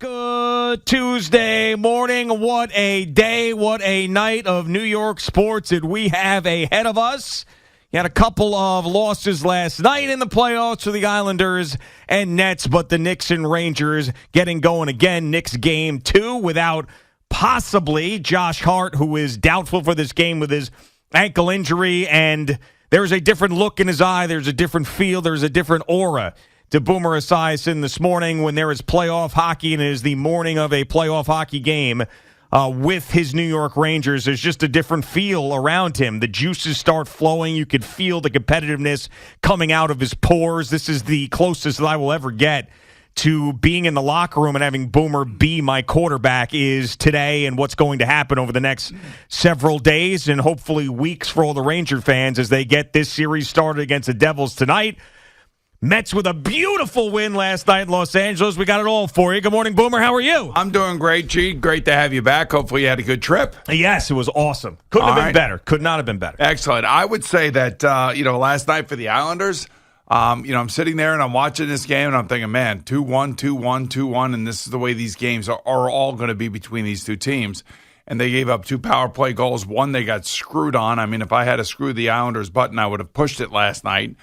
Good Tuesday morning. What a day, what a night of New York sports that we have ahead of us. You had a couple of losses last night in the playoffs for the Islanders and Nets, but the Knicks and Rangers getting going again. Knicks game 2 without possibly Josh Hart, who is doubtful for this game with his ankle injury, and there's a different look in his eye. There's a different feel. There's a different aura to Boomer Esiason this morning when there is playoff hockey and it is the morning of a playoff hockey game with his New York Rangers. There's just a different feel around him. The juices start flowing. You could feel the competitiveness coming out of his pores. This is the closest that I will ever get to being in the locker room and having Boomer be my quarterback is today and what's going to happen over the next several days and hopefully weeks for all the Ranger fans as they get this series started against the Devils tonight. Mets with a beautiful win last night in Los Angeles. We got it all for you. Good morning, Boomer. How are you? I'm doing great, G. Great to have you back. Hopefully you had a good trip. Yes, it was awesome. Couldn't have been better. Could not have been better. Excellent. I would say that, last night for the Islanders, I'm sitting there and I'm watching this game and I'm thinking, man, 2-1, 2-1, 2-1, and this is the way these games are all going to be between these two teams. And they gave up 2 power play goals. One they got screwed on. I mean, if I had to screw the Islanders button, I would have pushed it last night.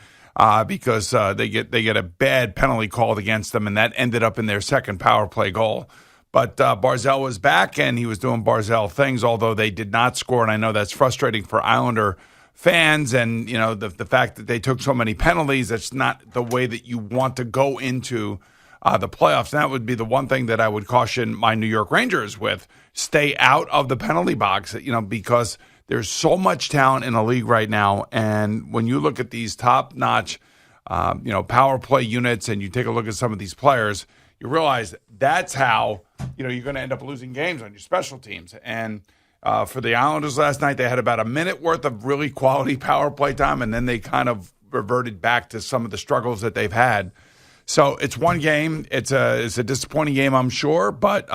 Because they get a bad penalty called against them, and that ended up in their second power play goal. But Barzal was back, and he was doing Barzal things, although they did not score, and I know that's frustrating for Islander fans, and the fact that they took so many penalties, that's not the way that you want to go into the playoffs. And that would be the one thing that I would caution my New York Rangers with. Stay out of the penalty box, because there's so much talent in the league right now, and when you look at these top-notch, power play units, and you take a look at some of these players, you realize that's how you're going to end up losing games on your special teams. And for the Islanders last night, they had about a minute worth of really quality power play time, and then they kind of reverted back to some of the struggles that they've had. So it's one game. It's a disappointing game, I'm sure, but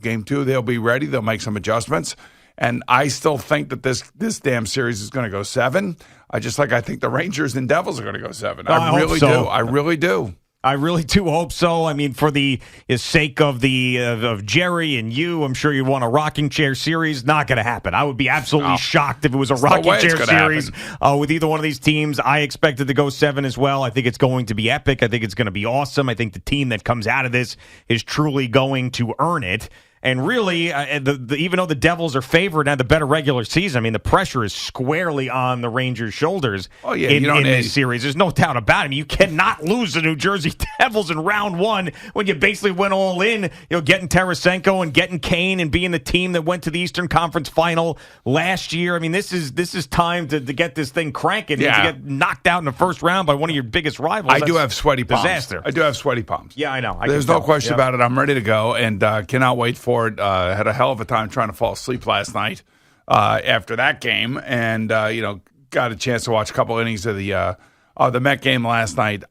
game 2 they'll be ready. They'll make some adjustments. And I still think that this damn series is going to go 7. Just like I think the Rangers and Devils are going to go 7. I really do. I really do. I really do hope so. I mean, for the sake of of Jerry and you, I'm sure you want a rocking chair series. Not going to happen. I would be absolutely shocked if it was a rocking chair series with either one of these teams. I expected to go 7 as well. I think it's going to be epic. I think it's going to be awesome. I think the team that comes out of this is truly going to earn it. And really, even though the Devils are favored and have the better regular season, I mean, the pressure is squarely on the Rangers' shoulders in this series. There's no doubt about it. I mean, you cannot lose the New Jersey Devils in round 1 when you basically went all in, getting Tarasenko and getting Kane and being the team that went to the Eastern Conference Final last year. I mean, this is time to get this thing cranking. Yeah. To get knocked out in the first round by one of your biggest rivals. I do have sweaty palms. Disaster. I do have sweaty palms. Yeah, I know. There's no question about it. I'm ready to go and cannot wait for it. Had a hell of a time trying to fall asleep last night after that game, and got a chance to watch a couple innings of the Met game last night.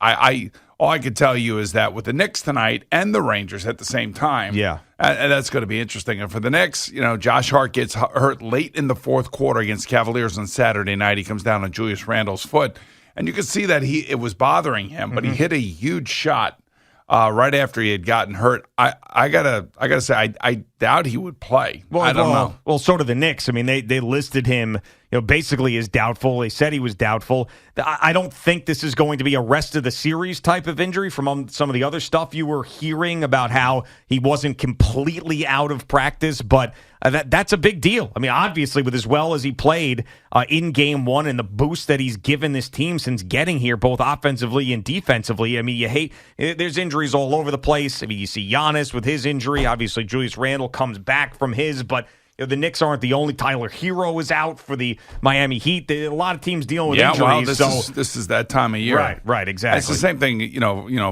All I could tell you is that with the Knicks tonight and the Rangers at the same time, and that's going to be interesting. And for the Knicks, Josh Hart gets hurt late in the fourth quarter against Cavaliers on Saturday night. He comes down on Julius Randle's foot, and you can see that it was bothering him, but he hit a huge shot right after he had gotten hurt. I gotta say, I doubt he would play. Well, I don't know. Well, so do the Knicks. I mean, they listed him, basically as doubtful. They said he was doubtful. I don't think this is going to be a rest of the series type of injury from some of the other stuff you were hearing about how he wasn't completely out of practice, but that's a big deal. I mean, obviously, with as well as he played in Game 1 and the boost that he's given this team since getting here, both offensively and defensively. I mean, there's injuries all over the place. I mean, you see Giannis with his injury. Obviously, Julius Randle comes back from his, but the Knicks aren't the only. Tyler Hero is out for the Miami Heat. A lot of teams dealing with injuries. Well, this is that time of year. Right, exactly. It's the same thing,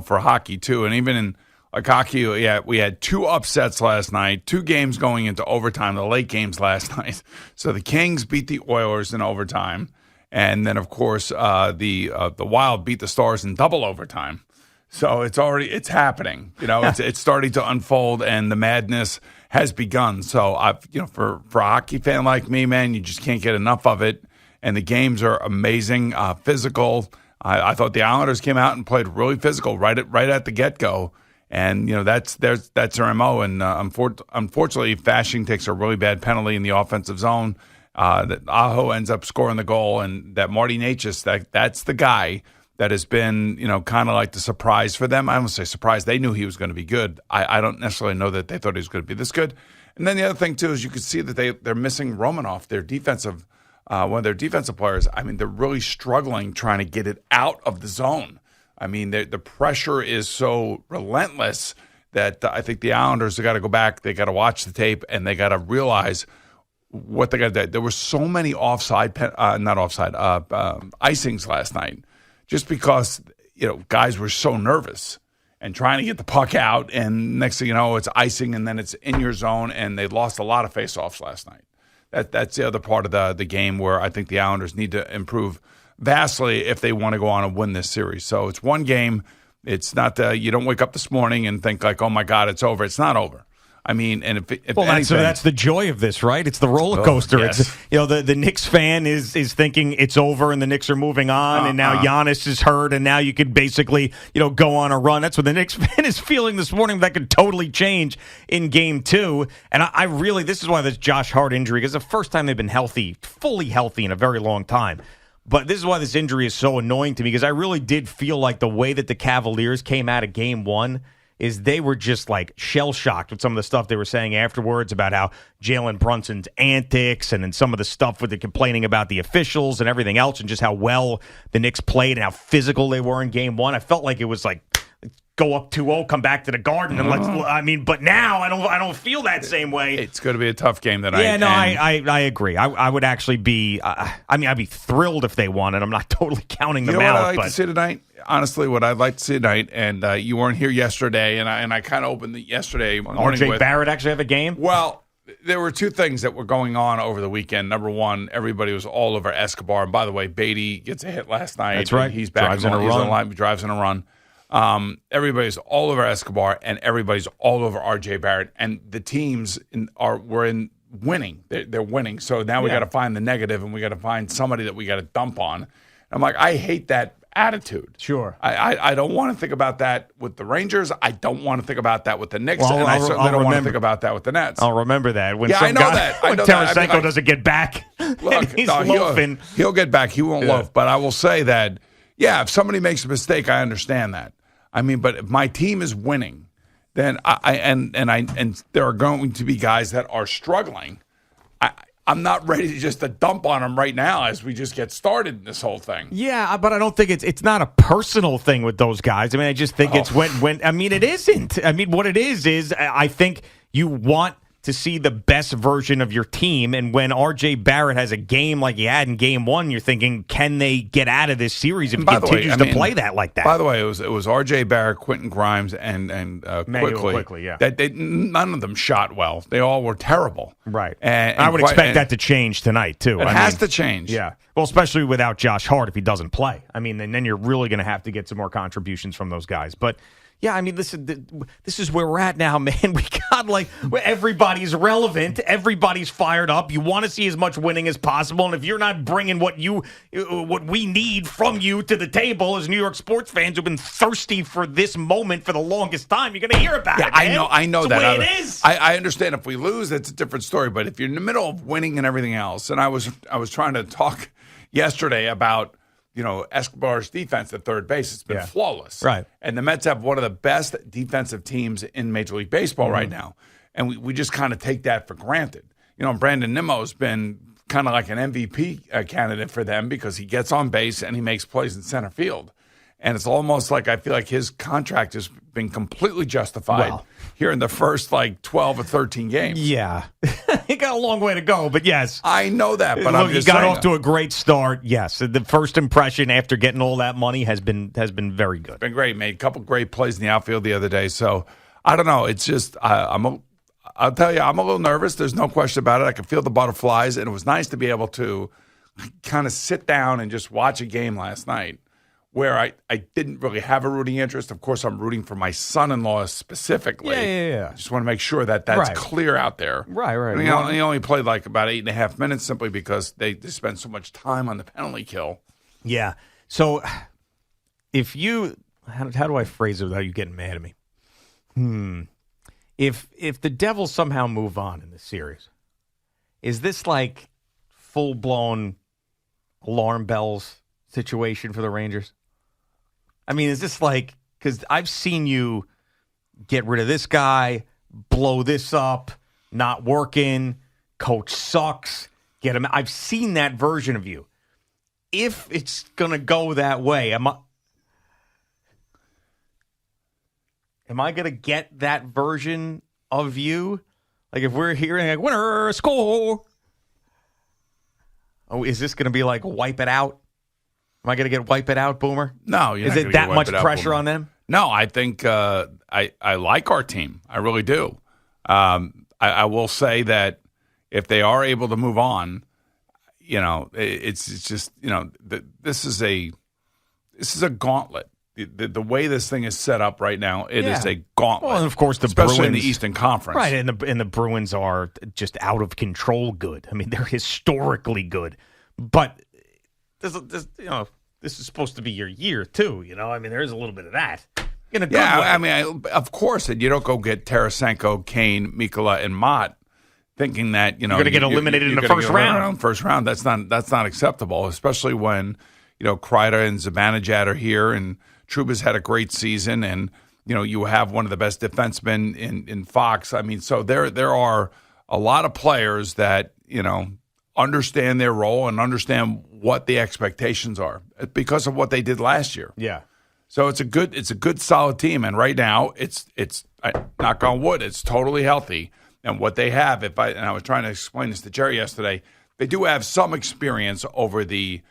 for hockey too, and even in hockey, we had 2 upsets last night, 2 games going into overtime, the late games last night. So the Kings beat the Oilers in overtime, and then of course the Wild beat the Stars in double overtime. So it's happening. It's starting to unfold, and the madness has begun. So for a hockey fan like me, man, you just can't get enough of it. And the games are amazing, physical. I thought the Islanders came out and played really physical right at the get-go. And, that's their MO. And unfortunately, Fashing takes a really bad penalty in the offensive zone. That Aho ends up scoring the goal. And that Marty Necas, that's the guy that has been, kind of like the surprise for them. I don't say surprise. They knew he was going to be good. I don't necessarily know that they thought he was going to be this good. And then the other thing, too, is you could see that they're missing Romanoff, their defensive one of their defensive players. I mean, they're really struggling trying to get it out of the zone. I mean, the pressure is so relentless that I think the Islanders have got to go back. They got to watch the tape, and they got to realize what they got to do. There were so many icings last night just because, guys were so nervous and trying to get the puck out, and next thing you know, it's icing, and then it's in your zone, and they lost a lot of faceoffs last night. That's the other part of the game where I think the Islanders need to improve vastly if they want to go on and win this series. So it's one game. It's not you don't wake up this morning and think like, oh, my God, it's over. It's not over. I mean, and if anything, that's the joy of this, right? It's the roller coaster. Yes. It's, the Knicks fan is thinking it's over and the Knicks are moving on, and now Giannis is hurt, and now you could basically go on a run. That's what the Knicks fan is feeling this morning. That could totally change in Game 2. And I really, this is why this Josh Hart injury, because the first time they've been healthy, fully healthy in a very long time. But this is why this injury is so annoying to me, because I really did feel like the way that the Cavaliers came out of Game 1 is they were just like shell-shocked with some of the stuff they were saying afterwards about how Jalen Brunson's antics and then some of the stuff with the complaining about the officials and everything else, and just how well the Knicks played and how physical they were in Game 1. I felt like it was like, go up 2-0, come back to the Garden, and but now I don't feel that same way. It's going to be a tough game tonight. Yeah, no, I agree. I would actually be, I'd be thrilled if they won, and I'm not totally counting them out. You know what I'd like to see tonight? Honestly, what I'd like to see tonight, and you weren't here yesterday, and I kind of opened yesterday morning RJ Barrett actually have a game? Well, there were two things that were going on over the weekend. Number one, everybody was all over Escobar. And by the way, Beatty gets a hit last night. That's right. He's back. Drives in a run. Drives in a run. Everybody's all over Escobar, and everybody's all over RJ Barrett. And the teams were winning. They're winning. So now we got to find the negative, and we got to find somebody that we got to dump on. I'm like, I hate that attitude. Sure. I don't want to think about that with the Rangers. I don't want to think about that with the Knicks. And I certainly don't want to think about that with the Nets. I'll remember that. When I know that. When Tarasenko doesn't get back, look, he's loafing. He'll get back. He won't loaf. But I will say that, if somebody makes a mistake, I understand that. I mean, but if my team is winning, then and there are going to be guys that are struggling. I'm not ready to just dump on them right now as we just get started in this whole thing. Yeah, but I don't think it's not a personal thing with those guys. I mean, I just think it's when I mean, it isn't. I mean, what it is I think you want to see the best version of your team, and when RJ Barrett has a game like he had in Game 1, you're thinking, can they get out of this series if he continues to play that like that? By the way, it was RJ Barrett, Quentin Grimes, and Quickly. Yeah, none of them shot well. They all were terrible. Right, and I would expect that to change tonight too. It has to change. Yeah, well, especially without Josh Hart if he doesn't play. I mean, and then you're really going to have to get some more contributions from those guys, but. Yeah, I mean, this is where we're at now, man. We got where everybody's relevant, everybody's fired up. You want to see as much winning as possible, and if you're not bringing what we need from you to the table as New York sports fans who've been thirsty for this moment for the longest time, you're going to hear about it. Man. I know it's that. The way it is. I understand if we lose, that's a different story. But if you're in the middle of winning and everything else, and I was trying to talk yesterday about. Escobar's defense at third base, it's been flawless. Right. And the Mets have one of the best defensive teams in Major League Baseball right now. And we just kind of take that for granted. Brandon Nimmo's been kind of like an MVP candidate for them because he gets on base and he makes plays in center field. And it's almost like I feel like his contract has been completely justified here in the first 12 or 13 games. Yeah. He got a long way to go, but yes. I know that, but I'm just he got saying off to a great start. Yes. The first impression after getting all that money has been very good. Been great. Made a couple great plays in the outfield the other day. So I don't know. It's just I'll tell you, I'm a little nervous. There's no question about it. I can feel the butterflies, and it was nice to be able to kind of sit down and just watch a game last night. Where I didn't really have a rooting interest. Of course, I'm rooting for my son-in-law specifically. Yeah. I just want to make sure that that's clear out there. Right. He only played about 8.5 minutes simply because they spend so much time on the penalty kill. Yeah. So if you – how do I phrase it without you getting mad at me? If the Devils somehow move on in this series, is this like full-blown alarm bells situation for the Rangers? I mean, is this like, because I've seen you get rid of this guy, blow this up, not working, coach sucks, get him. I've seen that version of you. If it's going to go that way, am I going to get that version of you? Like if we're hearing like, winner, score. Oh, is this going to be like wipe it out? Am I going to get wipe it out, Boomer? No, you're is not it gonna that get much wipe it out, pressure Boomer. on them? No, I think I like our team. I really do. I will say that if they are able to move on, it's just this is a gauntlet. The way this thing is set up right now, it is a gauntlet. Well, and of course, especially Bruins, in the Eastern Conference, right? And the Bruins are just out of control good. I mean, they're historically good, but this is supposed to be your year too. I mean, there is a little bit of that. In a good way. I mean, of course, and you don't go get Tarasenko, Kane, Mikkola, and Mott, thinking that you're going to get eliminated in the first round. First round, that's not acceptable, especially when Kreider and Zibanejad are here, and Trouba's had a great season, and you have one of the best defensemen in Fox. I mean, so there are a lot of players that understand their role and understand what the expectations are because of what they did last year. Yeah. So it's a good solid team, and right now it's knock on wood, it's totally healthy. And what they have, I was trying to explain this to Jerry yesterday, they do have some experience over the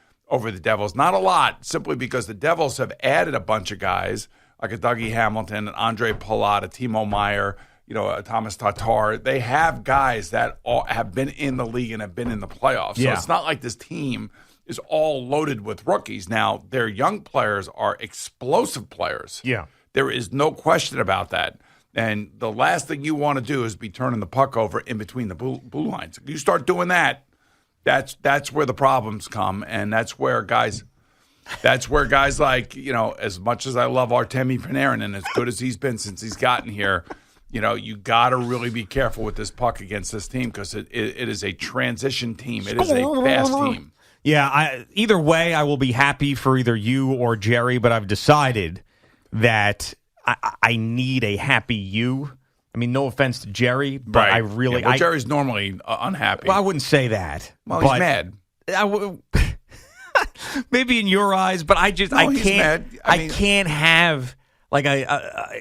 Devils, not a lot, simply because the Devils have added a bunch of guys like a Dougie Hamilton, an Andre Palat, a Timo Meyer, a Thomas Tatar. They have guys that have been in the league and have been in the playoffs. So it's not like this team is all loaded with rookies. Now, their young players are explosive players. Yeah. There is no question about that. And the last thing you want to do is be turning the puck over in between the blue lines. If you start doing that, that's where the problems come, and that's where guys like, as much as I love Artemi Panarin and as good as he's been since he's gotten here, you got to really be careful with this puck against this team because it is a transition team. It is a fast team. Yeah, either way, I will be happy for either you or Jerry, but I've decided that I need a happy you. I mean, no offense to Jerry, but right. I really... Yeah, Jerry's normally unhappy. Well, I wouldn't say that. Well, he's mad. Maybe in your eyes, but I can't... He's mad. I can't have... Like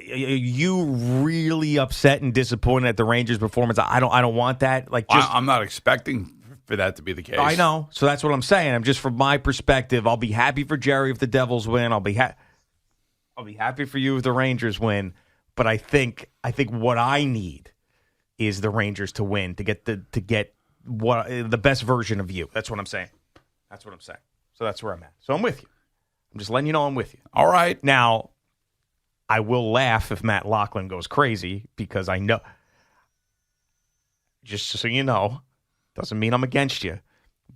you really upset and disappointed at the Rangers' performance. I don't want that. Like, I'm not expecting for that to be the case. I know, so that's what I'm saying. I'm just from my perspective. I'll be happy for Jerry if the Devils win. I'll be happy for you if the Rangers win. But I think what I need is the Rangers to win to get the best version of you. That's what I'm saying. So that's where I'm at. So I'm with you. I'm just letting you know I'm with you. All right. Now, I will laugh if Matt Loughlin goes crazy because I know, just so you know, doesn't mean I'm against you,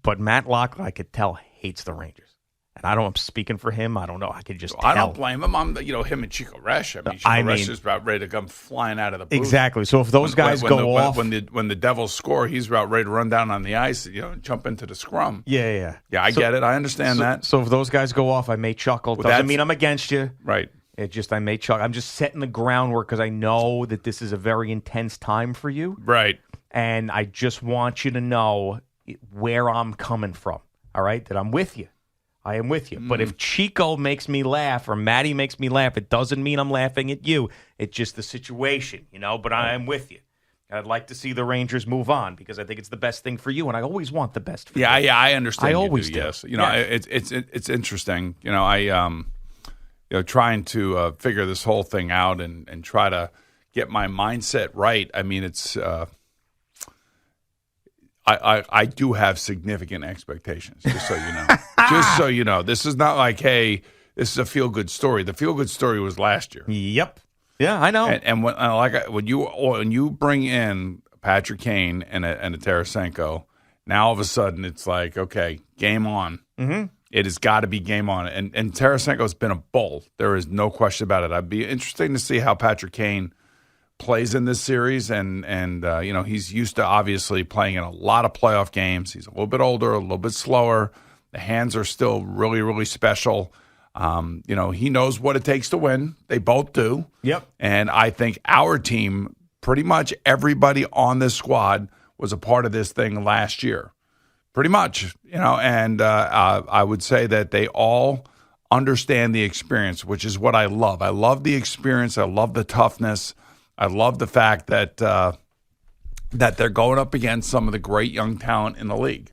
but Matt Loughlin, I could tell, hates the Rangers. And I'm speaking for him. I don't know. I could just tell. I don't blame him. I'm, him and Chico Resch. I mean, Resch is about ready to come flying out of the booth. Exactly. So if those guys go off. When the Devils score, he's about ready to run down on the ice, jump into the scrum. Yeah. Yeah, I get it. I understand that. So if those guys go off, I may chuckle. Doesn't mean I'm against you. Right. I may chuckle. I'm just setting the groundwork because I know that this is a very intense time for you. Right. And I just want you to know where I'm coming from. All right? That I'm with you. I am with you. But if Chico makes me laugh or Maddie makes me laugh, it doesn't mean I'm laughing at you. It's just the situation, But I am with you. I'd like to see the Rangers move on because I think it's the best thing for you, and I always want the best for you. Yeah, I understand. I always do. Yes, it's interesting. Trying to figure this whole thing out and try to get my mindset right. I mean, it's. I do have significant expectations, just so you know. Just so you know. This is not like, hey, this is a feel-good story. The feel-good story was last year. Yep. Yeah, I know. And when you bring in Patrick Kane and a Tarasenko, now all of a sudden it's like, okay, game on. Mm-hmm. It has got to be game on. And Tarasenko's been a bull. There is no question about it. I'd be interesting to see how Patrick Kane plays in this series, and he's used to obviously playing in a lot of playoff games. He's a little bit older, a little bit slower. The hands are still really, really special. He knows what it takes to win. They both do. Yep. And I think our team, pretty much everybody on this squad was a part of this thing last year. Pretty much, and I would say that they all understand the experience, which is what I love. I love the experience. I love the toughness. I love the fact that that they're going up against some of the great young talent in the league.